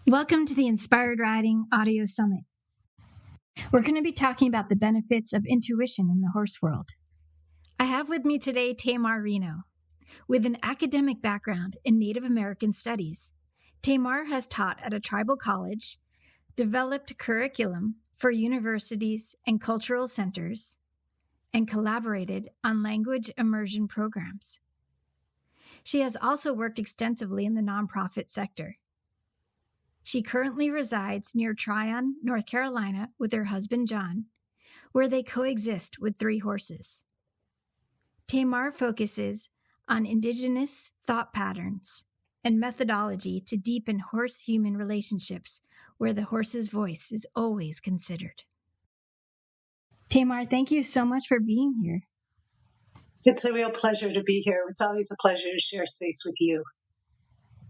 Welcome to the Inspired Riding Audio Summit. We're going to be talking about the benefits of intuition in the horse world. I have with me today Tamar Reno. With an academic background in Native American studies, Tamar has taught at a tribal college, developed curriculum for universities and cultural centers, and collaborated on language immersion programs. She has also worked extensively in the nonprofit sector. She currently resides near Tryon, North Carolina, with her husband, John, where they coexist with 3 horses. Tamar focuses on Indigenous thought patterns and methodology to deepen horse-human relationships where the horse's voice is always considered. Tamar, thank you so much for being here. It's a real pleasure to be here. It's always a pleasure to share space with you.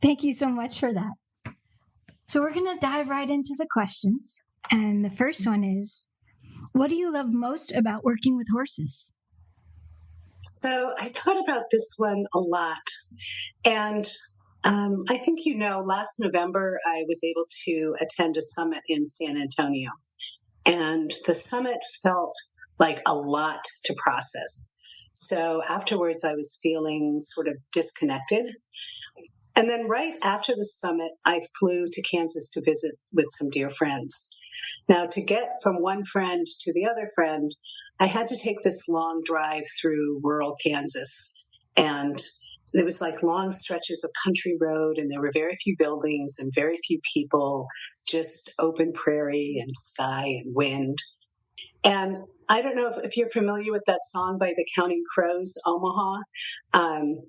Thank you so much for that. So we're going to dive right into the questions. And the first one is, what do you love most about working with horses? So I thought about this one a lot. And I think last November, I was able to attend a summit in San Antonio. And the summit felt like a lot to process. So afterwards, I was feeling sort of disconnected. And then right after the summit, I flew to Kansas to visit with some dear friends. Now, to get from one friend to the other friend, I had to take this long drive through rural Kansas. And there was like long stretches of country road, and there were very few buildings and very few people, just open prairie and sky and wind. And I don't know if you're familiar with that song by the Counting Crows, Omaha,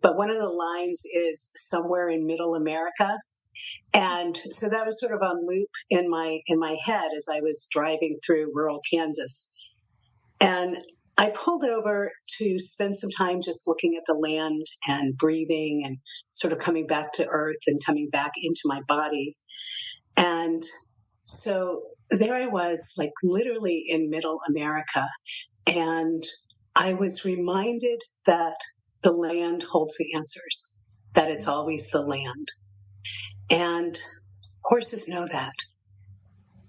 but one of the lines is somewhere in middle America. And so that was sort of on loop in my head as I was driving through rural Kansas. And I pulled over to spend some time just looking at the land and breathing and sort of coming back to earth and coming back into my body. And so there I was, like literally in middle America. And I was reminded that the land holds the answers, that it's always the land. And horses know that.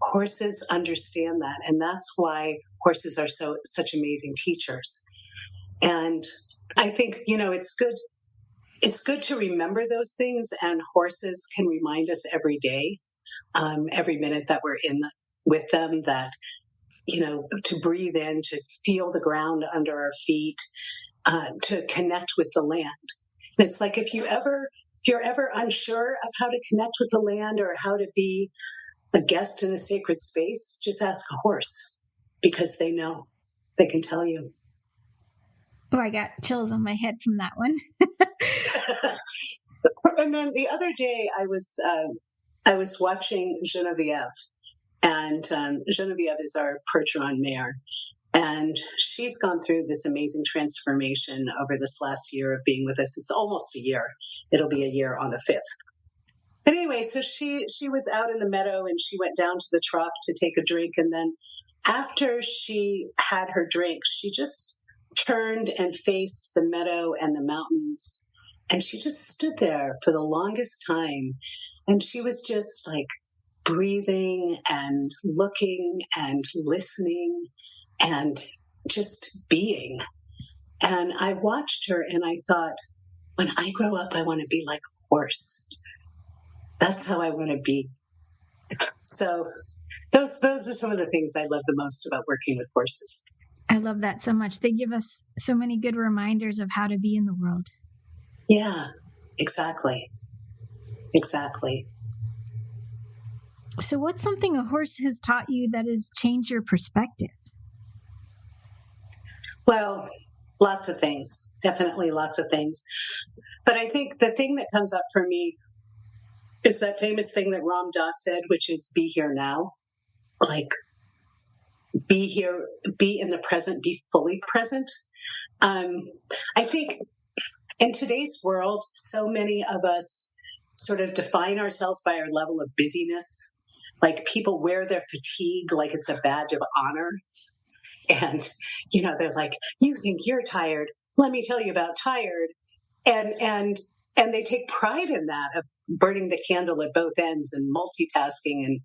Horses understand that. And that's why horses are such amazing teachers. And I think, it's good to remember those things. And horses can remind us every day, every minute that we're with them, that, to breathe in, to feel the ground under our feet, to connect with the land. And it's like if you're ever unsure of how to connect with the land or how to be a guest in a sacred space, just ask a horse, because they know. They can tell you. Oh, I got chills on my head from that one. And then the other day I was watching Genevieve, and Genevieve is our Tryon mare. And she's gone through this amazing transformation over this last year of being with us. It's almost a year. It'll be a year on the 5th. But anyway, so she was out in the meadow and she went down to the trough to take a drink. And then after she had her drink, she just turned and faced the meadow and the mountains. And she just stood there for the longest time. And she was just like breathing and looking and listening and just being. And I watched her and I thought, when I grow up, I want to be like a horse. That's how I want to be. So those are some of the things I love the most about working with horses. I love that so much. They give us so many good reminders of how to be in the world. Yeah, exactly. Exactly. So what's something a horse has taught you that has changed your perspective? Well, lots of things. Definitely lots of things. But I think the thing that comes up for me is that famous thing that Ram Dass said, which is be here now. Like, be here, be in the present, be fully present. I think in today's world, so many of us sort of define ourselves by our level of busyness. Like, people wear their fatigue like it's a badge of honor. And, they're like, you think you're tired. Let me tell you about tired. And and they take pride in that, of burning the candle at both ends and multitasking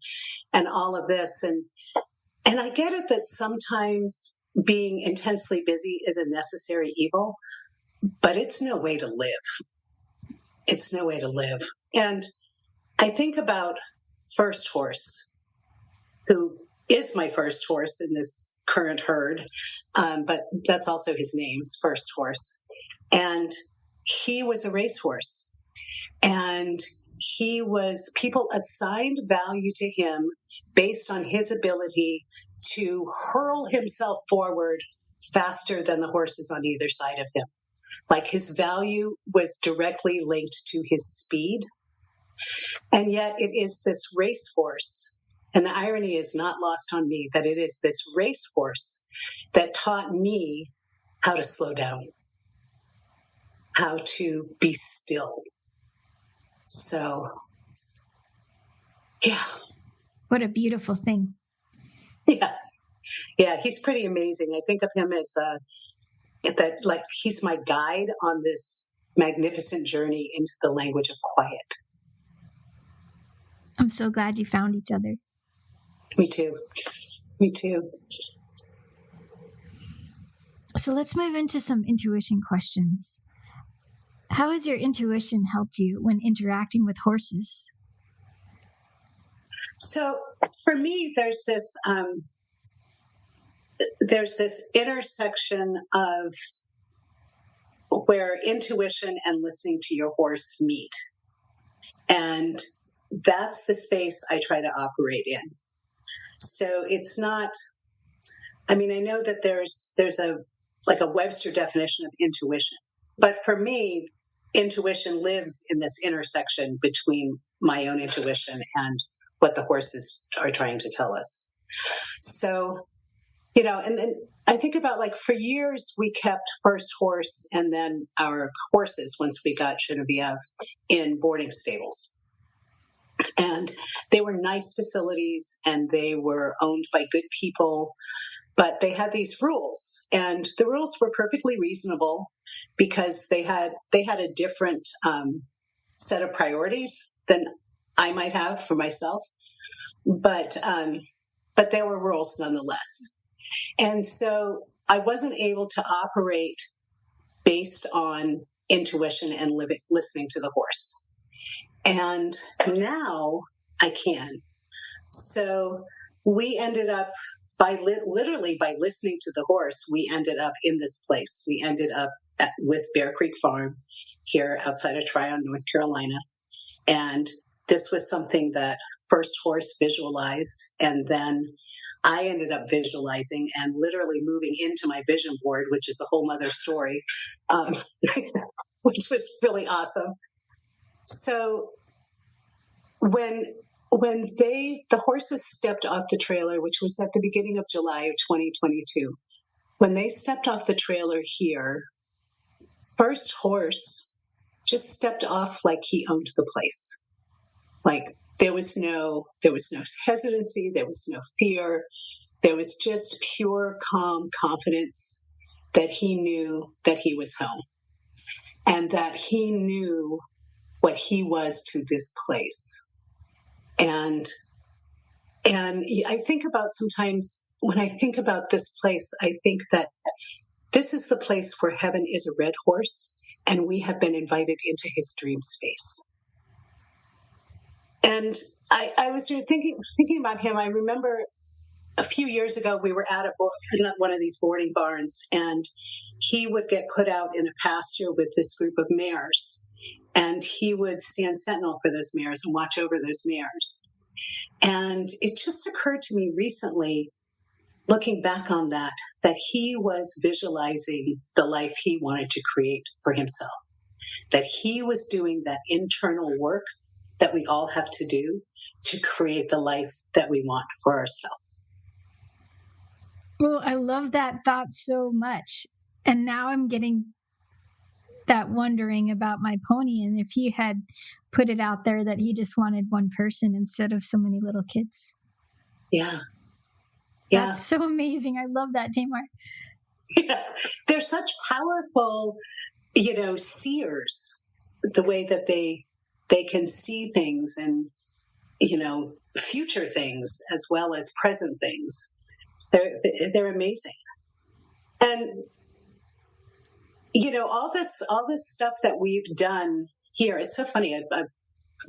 and all of this. And I get it that sometimes being intensely busy is a necessary evil, but it's no way to live. It's no way to live. And I think about First Horse, who is my first horse in this current herd, but that's also his name's First Horse. And he was a racehorse. And people assigned value to him based on his ability to hurl himself forward faster than the horses on either side of him. Like his value was directly linked to his speed. And yet it is this racehorse, and the irony is not lost on me, that it is this racehorse that taught me how to slow down, how to be still. So, yeah. What a beautiful thing. Yeah, he's pretty amazing. I think of him as he's my guide on this magnificent journey into the language of quiet. I'm so glad you found each other. Me too. Me too. So let's move into some intuition questions. How has your intuition helped you when interacting with horses? So for me, there's this intersection of where intuition and listening to your horse meet. And that's the space I try to operate in. So it's not, I mean, I know that there's a Webster definition of intuition, but for me, intuition lives in this intersection between my own intuition and what the horses are trying to tell us. So, and then I think about for years, we kept First Horse and then our horses, once we got Genevieve, in boarding stables. And they were nice facilities and they were owned by good people, but they had these rules, and the rules were perfectly reasonable because they had a different set of priorities than I might have for myself. But there were rules nonetheless. And so I wasn't able to operate based on intuition and listening to the horse. And now I can. So we ended up literally by listening to the horse, we ended up in this place. We ended up with Bear Creek Farm here outside of Tryon, North Carolina. And this was something that First Horse visualized. And then I ended up visualizing and literally moving into my vision board, which is a whole nother story, which was really awesome. So when the horses stepped off the trailer, which was at the beginning of July of 2022, when they stepped off the trailer here, First Horse just stepped off like he owned the place. Like there was no hesitancy, there was no fear. There was just pure, calm confidence that he knew that he was home and that he knew what he was to this place. And I think about sometimes when I think about this place, I think that this is the place where heaven is a red horse and we have been invited into his dream space. And I was thinking about him. I remember a few years ago, we were at one of these boarding barns, and he would get put out in a pasture with this group of mares, and he would stand sentinel for those mares and watch over those mares. And it just occurred to me recently, looking back on that he was visualizing the life he wanted to create for himself, that he was doing that internal work that we all have to do to create the life that we want for ourselves. Well, I love that thought so much. And now I'm getting that wondering about my pony, and if he had put it out there that he just wanted one person instead of so many little kids. Yeah. That's so amazing. I love that, Tamar. Yeah. They're such powerful, seers. the way that they can see things and, future things as well as present things. They're amazing. And, all this stuff that we've done here, it's so funny. A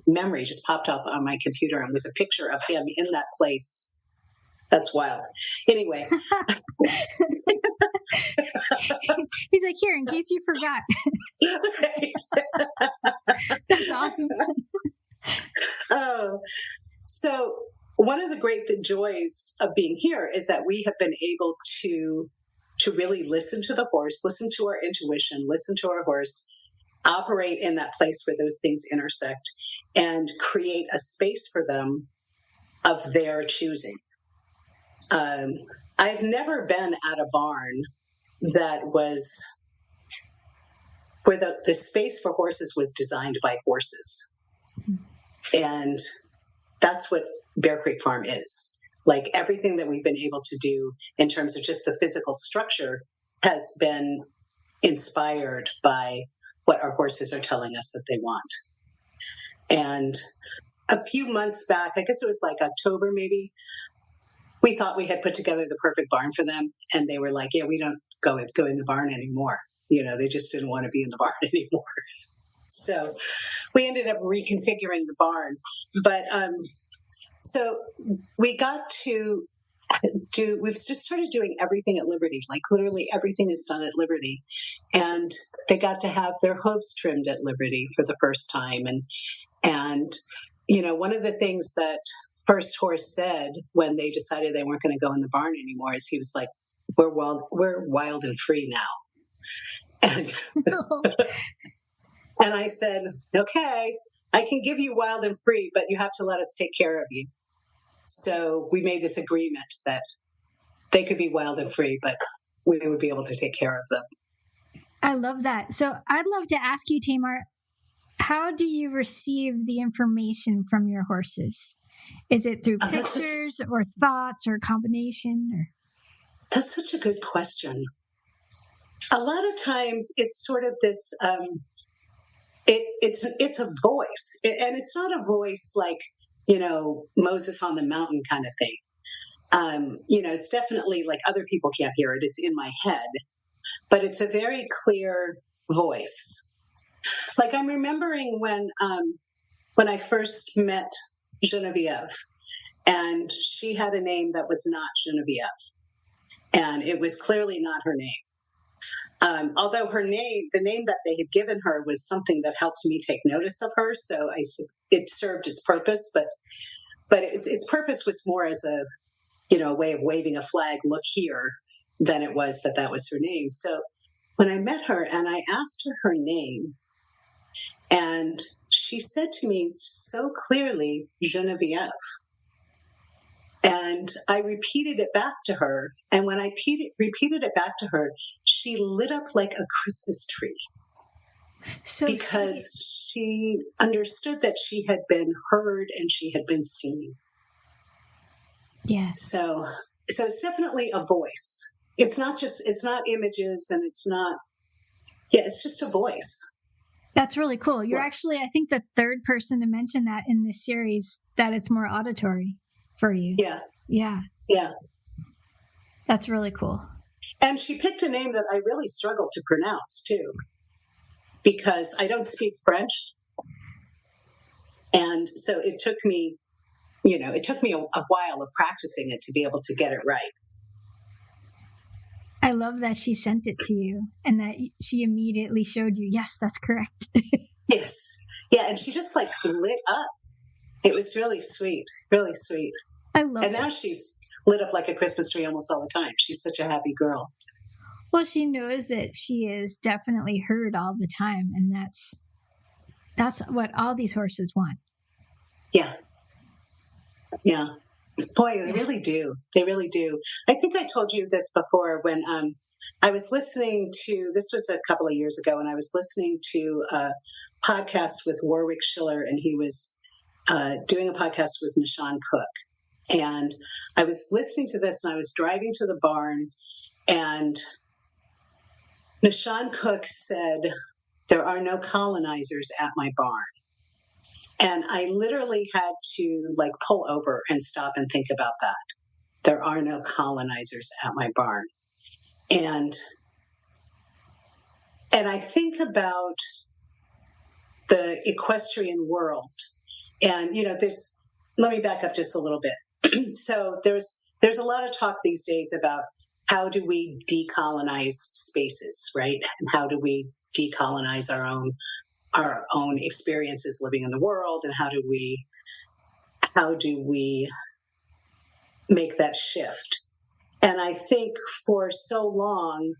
memory just popped up on my computer and was a picture of him in that place. That's wild. Anyway. He's like, here, in case you forgot. That's awesome. Oh, so one of the great joys of being here is that we have been able to really listen to the horse, listen to our intuition, listen to our horse, operate in that place where those things intersect, and create a space for them of their choosing. I've never been at a barn that was where the space for horses was designed by horses. And that's what Bear Creek Farm is. Like, everything that we've been able to do in terms of just the physical structure has been inspired by what our horses are telling us that they want. And a few months back, I guess it was like October maybe, we thought we had put together the perfect barn for them. And they were like, yeah, we don't go in the barn anymore. They just didn't want to be in the barn anymore. So we ended up reconfiguring the barn. But so we got to we've just started doing everything at Liberty. Like, literally everything is done at Liberty. And they got to have their hooves trimmed at Liberty for the first time. And one of the things that First Horse said when they decided they weren't going to go in the barn anymore is he was like, we're wild and free now. And, and I said, okay, I can give you wild and free, but you have to let us take care of you. So we made this agreement that they could be wild and free, but we would be able to take care of them. I love that. So I'd love to ask you, Tamar, how do you receive the information from your horses? Is it through pictures or thoughts or a combination? Or? That's such a good question. A lot of times it's sort of this, it's a voice. And it's not a voice like, Moses on the mountain kind of thing. It's definitely like other people can't hear it. It's in my head, but it's a very clear voice. Like, I'm remembering when I first met Genevieve, and she had a name that was not Genevieve, and it was clearly not her name. Although the name that they had given her was something that helped me take notice of her, so it served its purpose, but its purpose was more as a way of waving a flag, look here, than it was that was her name. So when I met her and I asked her name, and she said to me so clearly, Genevieve. And I repeated it back to her. And when I repeated it back to her, she lit up like a Christmas tree. Because she understood that she had been heard and she had been seen. Yes. So it's definitely a voice. It's not images, and it's just a voice. That's really cool. You're actually, I think, the third person to mention that in this series, that it's more auditory for you. Yeah. Yeah. Yeah. That's really cool. And she picked a name that I really struggled to pronounce too, because I don't speak French. And so it took me a while of practicing it to be able to get it right. I love that she sent it to you and that she immediately showed you, yes, that's correct. Yes. Yeah. And she just like lit up. It was really sweet, really sweet. I love it. And now she's lit up like a Christmas tree almost all the time. She's such a happy girl. Well, she knows that she is definitely heard all the time. And that's what all these horses want. Yeah. Yeah. Boy, they really do. They really do. I think I told you this before when I was listening to, this was a couple of years ago, and I was listening to a podcast with Warwick Schiller, and he was doing a podcast with Nishan Cook. And I was listening to this, and I was driving to the barn, and Nishan Cook said, There are no colonizers at my barn. And I literally had to like pull over and stop and think about that. There are no colonizers at my barn. And I think about the equestrian world. And, let me back up just a little bit. So there's a lot of talk these days about how do we decolonize spaces, right? And how do we decolonize our own experiences living in the world, and how do we make that shift? And I think for so long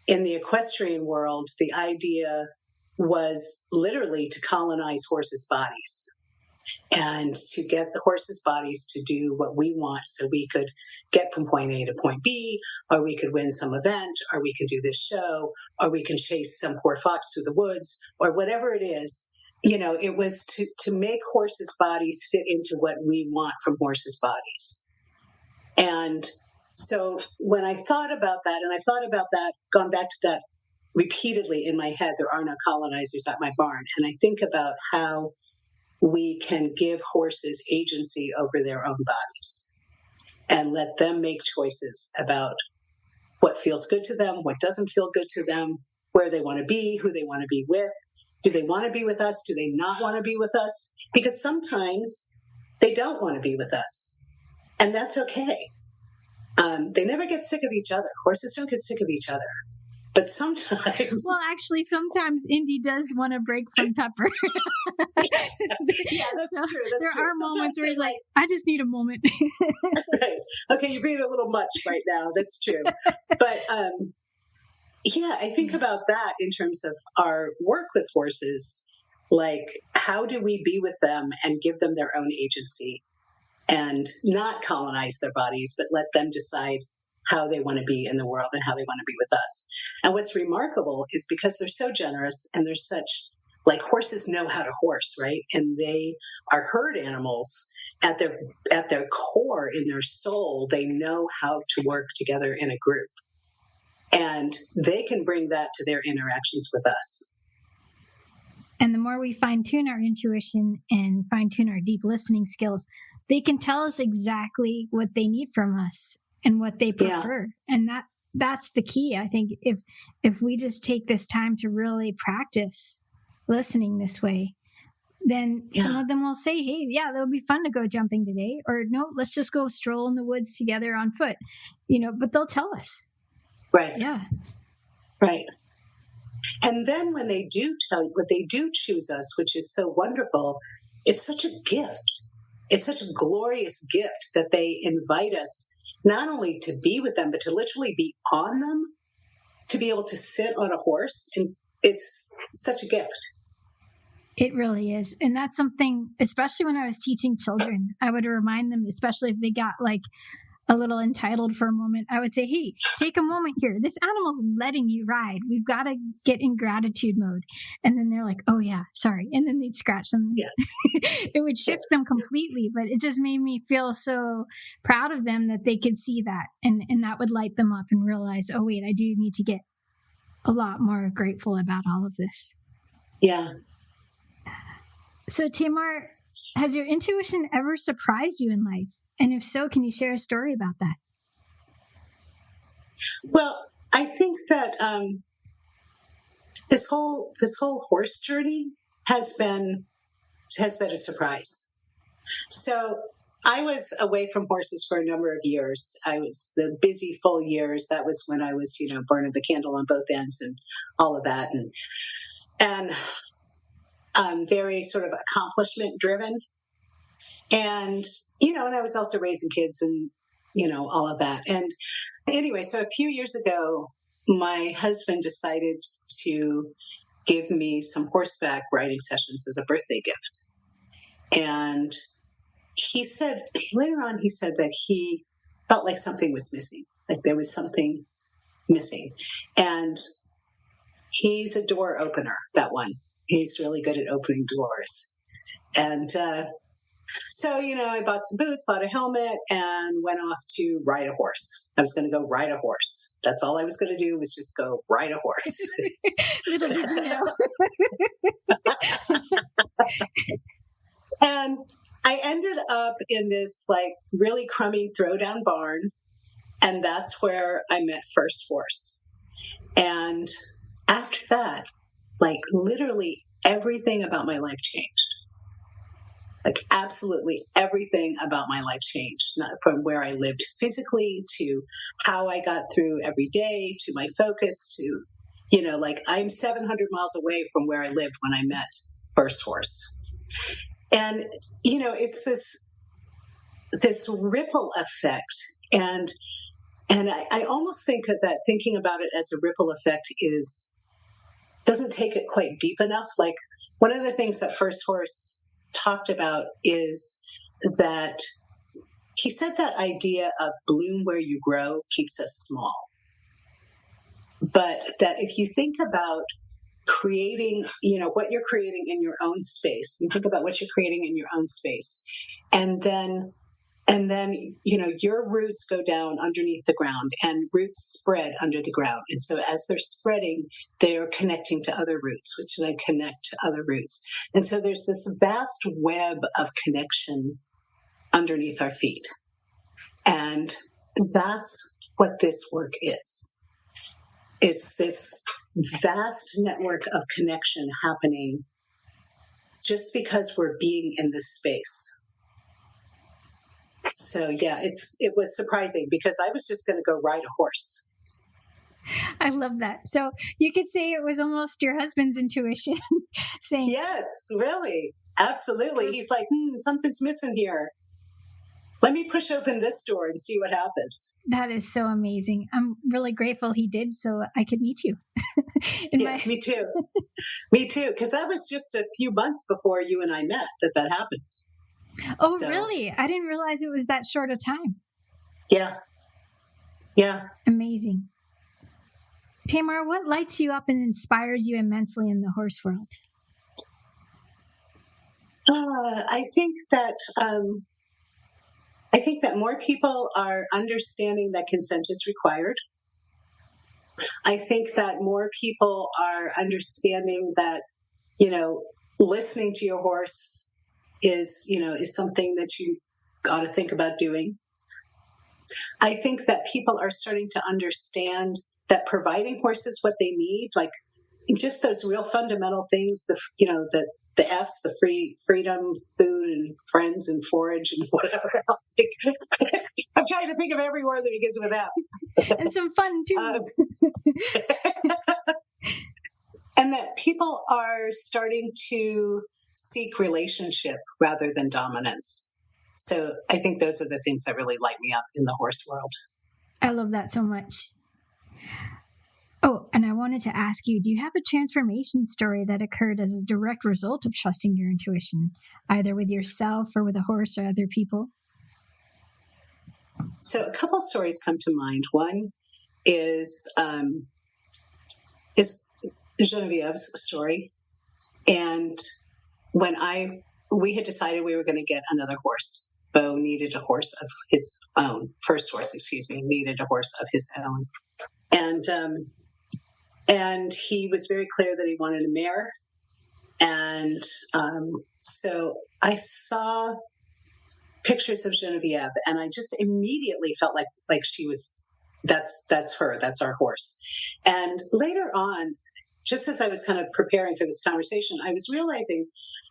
in the equestrian world, the idea was literally to colonize horses' bodies and to get the horses' bodies to do what we want so we could get from point A to point B, or we could win some event, or we could do this show, or we can chase some poor fox through the woods, or whatever it is. It was to make horses' bodies fit into what we want from horses' bodies. And so when I thought about that, and I thought about that, gone back to that repeatedly in my head, there are no colonizers at my barn. And I think about how we can give horses agency over their own bodies and let them make choices about what feels good to them, what doesn't feel good to them, where they want to be, who they want to be with. Do they want to be with us? Do they not want to be with us? Because sometimes they don't want to be with us. And that's okay. They never get sick of each other. Horses don't get sick of each other. But sometimes... Well, actually, sometimes Indy does want to break from Pepper. Yes. Yeah, that's true. That's there true. Are moments where he's like, I just need a moment. Right. Okay, you're being a little much right now. That's true. But I think about that in terms of our work with horses. Like, how do we be with them and give them their own agency and not colonize their bodies, but let them decide how they want to be in the world and how they want to be with us. And what's remarkable is because they're so generous and they're such, like, horses know how to horse, right? And they are herd animals at their core, in their soul. They know how to work together in a group, and they can bring that to their interactions with us. And the more we fine-tune our intuition and fine-tune our deep listening skills, they can tell us exactly what they need from us and what they prefer. Yeah. And that's the key. I think if we just take this time to really practice listening this way, then some of them will say, hey, that would be fun to go jumping today. Or no, let's just go stroll in the woods together on foot, but they'll tell us. Right. Yeah. Right. And then when they do choose us, which is so wonderful, it's such a gift. It's such a glorious gift that they invite us not only to be with them, but to literally be on them, to be able to sit on a horse. And it's such a gift. It really is. And that's something, especially when I was teaching children, I would remind them, especially if they got like a little entitled for a moment, I would say, hey, take a moment here. This animal's letting you ride. We've got to get in gratitude mode. And then they're like, oh yeah, sorry. And then they'd scratch them. Yes. It would shift them completely, but it just made me feel so proud of them that they could see that. And that would light them up and realize, oh wait, I do need to get a lot more grateful about all of this. Yeah. So Tamar, has your intuition ever surprised you in life? And if so, can you share a story about that? Well, I think that this whole horse journey has been a surprise. So I was away from horses for a number of years. I was the busy full years. That was when I was, burning the candle on both ends and all of that, and very sort of accomplishment driven. And, and I was also raising kids and, all of that. And anyway, so a few years ago, my husband decided to give me some horseback riding sessions as a birthday gift. And he said, later on, that he felt like something was missing, like there was something missing. And he's a door opener, that one. He's really good at opening doors. And So, I bought some boots, bought a helmet, and went off to ride a horse. I was going to go ride a horse. That's all I was going to do, was just go ride a horse. Little did you know. And I ended up in this like really crummy throwdown barn. And that's where I met First Horse. And after that, like literally everything about my life changed. Like absolutely everything about my life changed, not from where I lived physically to how I got through every day to my focus to, like I'm 700 miles away from where I lived when I met First Horse. And, it's this ripple effect. And I almost think that thinking about it as a ripple effect doesn't take it quite deep enough. Like one of the things that First Horse talked about is that he said that idea of bloom where you grow keeps us small. But that if you think about creating, what you're creating in your own space, you think about what you're creating in your own space, and then your roots go down underneath the ground and roots spread under the ground. And so as they're spreading, they're connecting to other roots, which then connect to other roots. And so there's this vast web of connection underneath our feet. And that's what this work is. It's this vast network of connection happening just because we're being in this space. So yeah, it was surprising because I was just going to go ride a horse. I love that. So you could say it was almost your husband's intuition saying, yes, really. Absolutely. He's like, something's missing here. Let me push open this door and see what happens. That is so amazing. I'm really grateful he did so I could meet you. Me too. Me too. Because that was just a few months before you and I met that happened. Oh, so, really? I didn't realize it was that short a time. Yeah. Yeah. Amazing. Tamar, what lights you up and inspires you immensely in the horse world? I think that more people are understanding that consent is required. I think that more people are understanding that, listening to your horse is something that you got to think about doing. I think that people are starting to understand that providing horses what they need, like just those real fundamental things, the F's, the freedom, food, and friends, and forage, and whatever else. I'm trying to think of every word that begins with F. And some fun, too. And that people are starting to seek relationship rather than dominance. So I think those are the things that really light me up in the horse world. I love that so much. Oh, and I wanted to ask you, do you have a transformation story that occurred as a direct result of trusting your intuition, either with yourself or with a horse or other people? So a couple stories come to mind. One is Genevieve's story. And when we had decided we were going to get another horse, Bo needed a horse of his own. First Horse, needed a horse of his own. And he was very clear that he wanted a mare. And so I saw pictures of Genevieve, and I just immediately felt like she was, that's her, that's our horse. And later on, just as I was kind of preparing for this conversation, I was realizing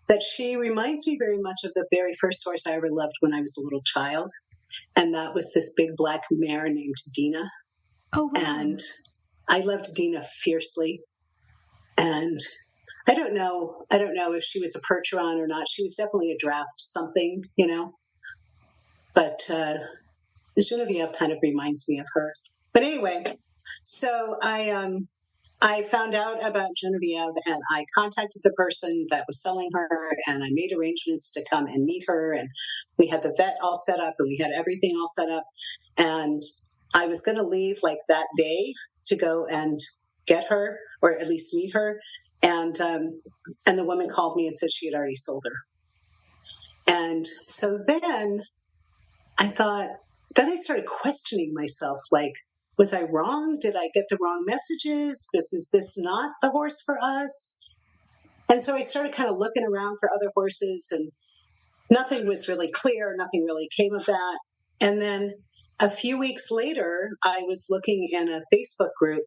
that she reminds me very much of the very first horse I ever loved when I was a little child. And that was this big black mare named Dina. Oh, wow. And I loved Dina fiercely. And I don't know if she was a Percheron or not. She was definitely a draft something, But Genevieve kind of reminds me of her. But anyway, so I found out about Genevieve, and I contacted the person that was selling her, and I made arrangements to come and meet her. And we had the vet all set up, and we had everything all set up. And I was going to leave like that day to go and get her, or at least meet her. And the woman called me and said she had already sold her. And so then then I started questioning myself, like, was I wrong? Did I get the wrong messages? Is this not the horse for us? And so I started kind of looking around for other horses, and nothing was really clear. Nothing really came of that. And then a few weeks later, I was looking in a Facebook group,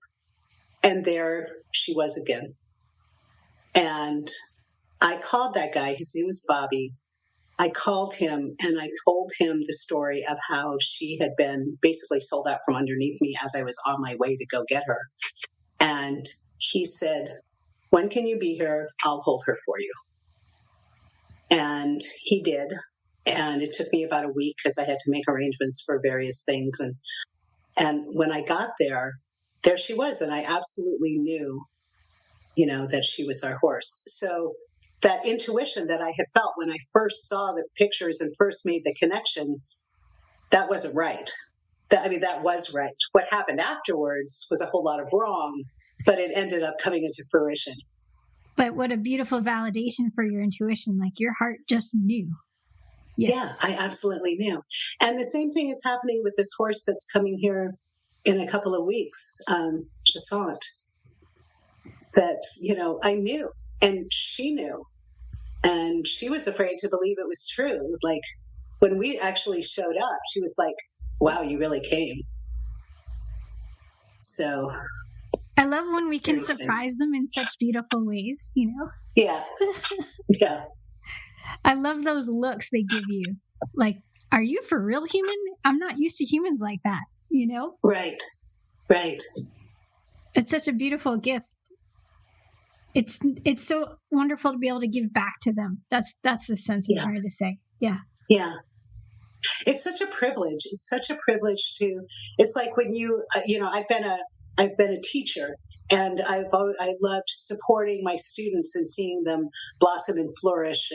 and there she was again. And I called that guy. His name was Bobby. I called him and I told him the story of how she had been basically sold out from underneath me as I was on my way to go get her. And he said, "When can you be here? I'll hold her for you." And he did. And it took me about a week because I had to make arrangements for various things. And when I got there she was. And I absolutely knew, that she was our horse. So that intuition that I had felt when I first saw the pictures and first made the connection, that wasn't right. That was right. What happened afterwards was a whole lot of wrong, but it ended up coming into fruition. But what a beautiful validation for your intuition. Like your heart just knew. Yes. Yeah, I absolutely knew. And the same thing is happening with this horse that's coming here in a couple of weeks, Chisant, that, I knew and she knew. And she was afraid to believe it was true. Like when we actually showed up, she was like, "Wow, you really came." So I love when we can surprise them in such beautiful ways, Yeah. Yeah. I love those looks they give you. Like, are you for real human? I'm not used to humans like that, Right. Right. It's such a beautiful gift. It's so wonderful to be able to give back to them. That's the sense I'm trying to say. Yeah. Yeah. It's such a privilege. It's such a privilege it's like when I've been a teacher, and I loved supporting my students and seeing them blossom and flourish.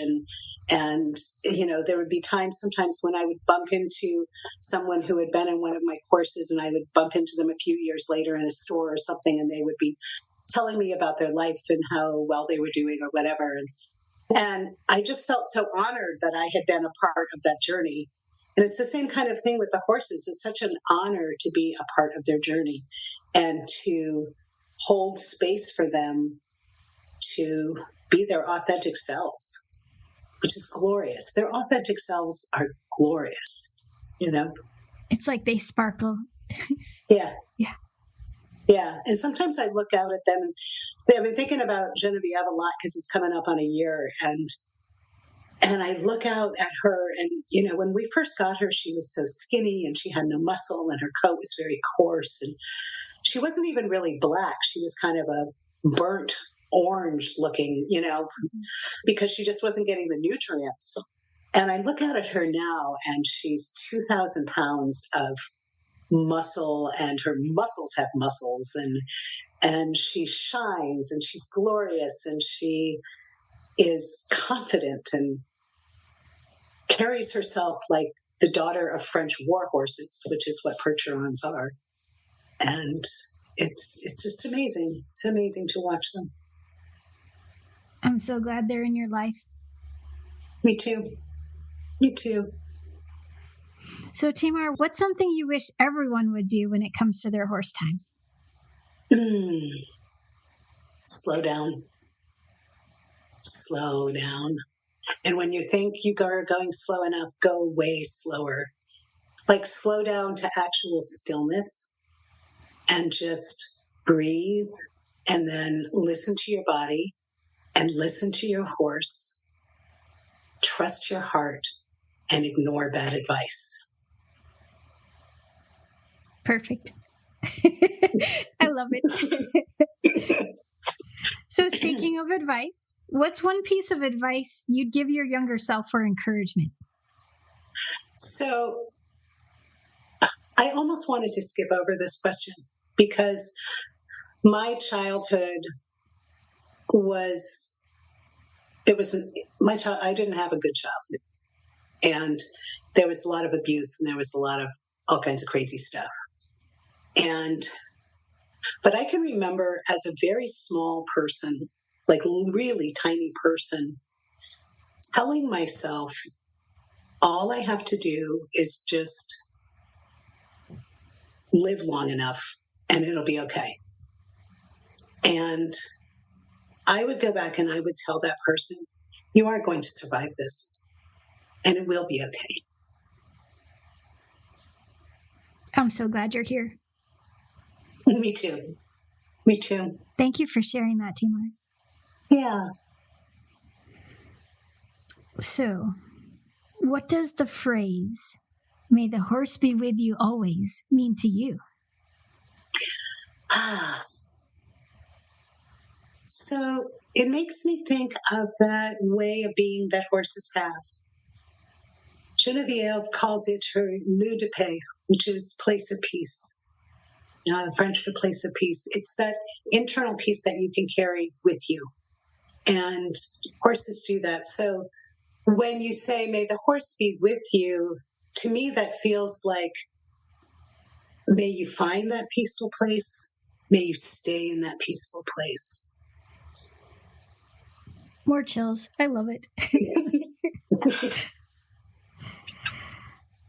And there would be sometimes when I would bump into someone who had been in one of my courses, and I would bump into them a few years later in a store or something, and they would be telling me about their life and how well they were doing or whatever. And I just felt so honored that I had been a part of that journey. And it's the same kind of thing with the horses. It's such an honor to be a part of their journey and to hold space for them to be their authentic selves, which is glorious. Their authentic selves are glorious, It's like they sparkle. Yeah. Yeah. Yeah. And sometimes I look out at them, and I've been thinking about Genevieve a lot because it's coming up on a year. And I look out at her, and, when we first got her, she was so skinny and she had no muscle and her coat was very coarse. And she wasn't even really black. She was kind of a burnt orange looking, because she just wasn't getting the nutrients. And I look out at her now, and she's 2,000 pounds of muscle, and her muscles have muscles, and she shines, and she's glorious, and she is confident and carries herself like the daughter of French war horses, which is what Percherons are. And it's just amazing. It's amazing to watch them. I'm so glad they're in your life. Me too. Me too. So, Tamar, what's something you wish everyone would do when it comes to their horse time? Slow down. Slow down. And when you think you are going slow enough, go way slower. Like slow down to actual stillness and just breathe, and then listen to your body and listen to your horse. Trust your heart and ignore bad advice. Perfect. I love it. So speaking of advice, what's one piece of advice you'd give your younger self for encouragement? So I almost wanted to skip over this question because my childhood I didn't have a good childhood. And there was a lot of abuse, and there was a lot of all kinds of crazy stuff. But I can remember as a very small person, like really tiny person, telling myself All I have to do is just live long enough and it'll be okay. And I would go back and I would tell that person, you are going to survive this and it will be okay. I'm so glad you're here. Me too. Me too. Thank you for sharing that, Tamar. Yeah. So, what does the phrase, may the horse be with you always, mean to you? So it makes me think of that way of being that horses have. Genevieve calls it her lieu de paix, which is place of peace. French for place of peace. It's that internal peace that you can carry with you. And horses do that. So when you say, may the horse be with you, to me, that feels like, may you find that peaceful place. May you stay in that peaceful place. More chills. I love it.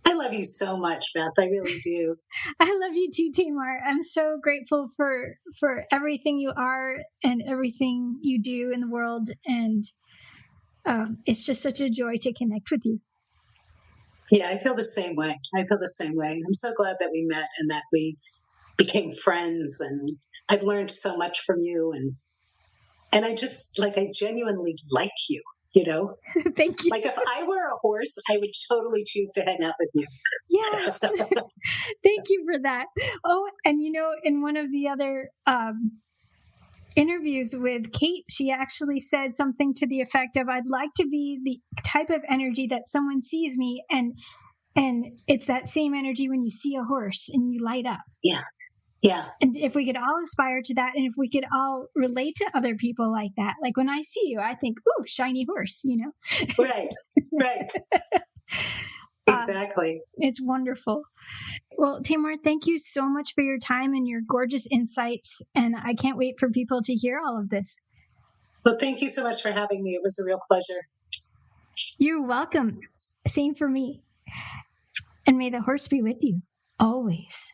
I love you so much, Beth. I really do. I love you too, Tamar. I'm so grateful for everything you are and everything you do in the world. And it's just such a joy to connect with you. Yeah, I feel the same way. I'm so glad that we met and that we became friends. And I've learned so much from you. And I just, I genuinely like you. You know, thank you. Like if I were a horse, I would totally choose to hang out with you. Yes. Thank you for that. Oh, and in one of the other interviews with Kate, she actually said something to the effect of, I'd like to be the type of energy that someone sees me and it's that same energy when you see a horse and you light up. Yeah. Yeah. And if we could all aspire to that, and if we could all relate to other people like that, like when I see you, I think, ooh, shiny horse, Right. Exactly. It's wonderful. Well, Tamar, thank you so much for your time and your gorgeous insights. And I can't wait for people to hear all of this. Well, thank you so much for having me. It was a real pleasure. You're welcome. Same for me. And may the horse be with you always.